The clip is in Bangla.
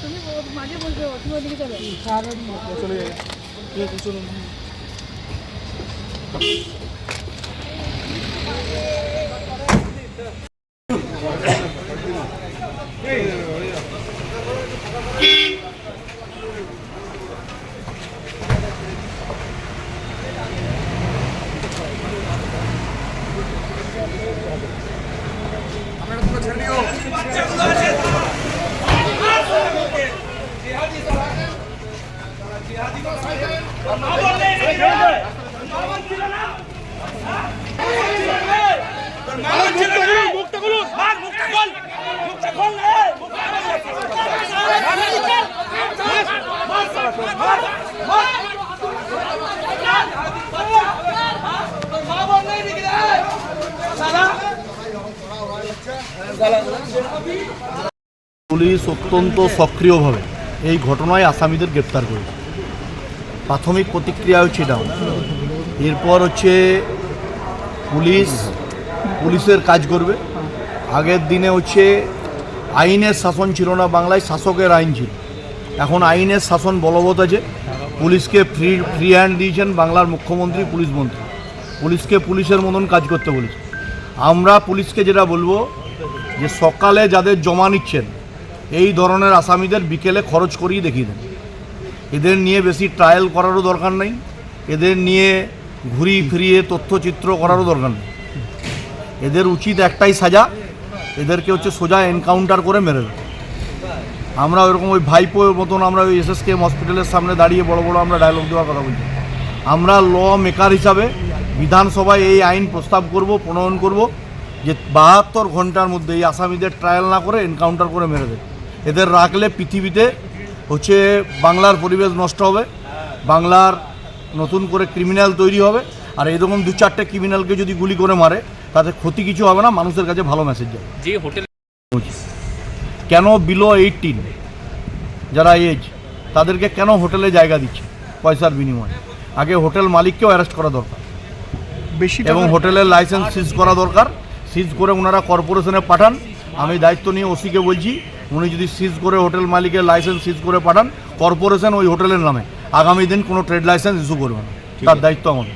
তুমি মাঝে বলছো তুমি ওদিকে চলো চলে যাবে চলুন পুলিশ অত্যন্ত সক্রিয়ভাবে এই ঘটনায় আসামিদের গ্রেপ্তার করেছে। প্রাথমিক প্রতিক্রিয়া হচ্ছে এটা। এরপর হচ্ছে পুলিশের কাজ করবে। আগের দিনে হচ্ছে আইনের শাসন ছিল না বাংলায়, শাসকের আইন ছিল। এখন আইনের শাসন বলবৎ আছে। পুলিশকে ফ্রি হ্যান্ড দিয়েছেন বাংলার মুখ্যমন্ত্রী, পুলিশ মন্ত্রী। পুলিশকে পুলিশের মতন কাজ করতে বলেছে। আমরা পুলিশকে যেটা বলবো যে সকালে যাদের জমা নিচ্ছেন এই ধরনের আসামিদের বিকেলে খরচ করিয়ে দেখিয়ে দেন। এদের নিয়ে বেশি ট্রায়াল করারও দরকার নেই, এদের নিয়ে ঘুরিয়ে ফিরিয়ে তথ্যচিত্র করারও দরকার নেই। এদের উচিত একটাই সাজা, এদেরকে হচ্ছে সোজা এনকাউন্টার করে মেরে দেয়। আমরা ওইরকম ওই ভাইপোর মতন আমরা ওই SSKM হসপিটালের সামনে দাঁড়িয়ে বড় বড় আমরা ডায়লগ দেওয়ার কথা বলছি। আমরা ল মেকার হিসাবে বিধানসভায় এই আইন প্রস্তাব করব, প্রণয়ন করব যে 72 ঘন্টার মধ্যে এই আসামিদের ট্রায়াল না করে এনকাউন্টার করে মেরে দেয়। এদের রাখলে পৃথিবীতে হচ্ছে বাংলার পরিবেশ নষ্ট হবে, বাংলার নতুন করে ক্রিমিনাল তৈরি হবে। আর এরকম 2-4টে ক্রিমিনালকে যদি গুলি করে মারে তাতে ক্ষতি কিছু হবে না, মানুষের কাছে ভালো মেসেজ যাবে। যে হোটেল কেন বিলো 18 যারা এজ তাদেরকে কেন হোটেলে জায়গা দিচ্ছে পয়সার বিনিময়ে? আগে হোটেল মালিককেও অ্যারেস্ট করা দরকার বেশি, এবং হোটেলের লাইসেন্স সিজ করা দরকার। সিজ করে ওনারা কর্পোরেশনে পাঠান। আমি দায়িত্ব নিয়ে ওসিকে বলছি, উনি যদি সিজ করে হোটেল মালিকের লাইসেন্স সিজ করে পাঠান, কর্পোরেশন ওই হোটেলের নামে আগামী দিন কোনো ট্রেড লাইসেন্স ইস্যু করবে না, তার দায়িত্ব আমাদের।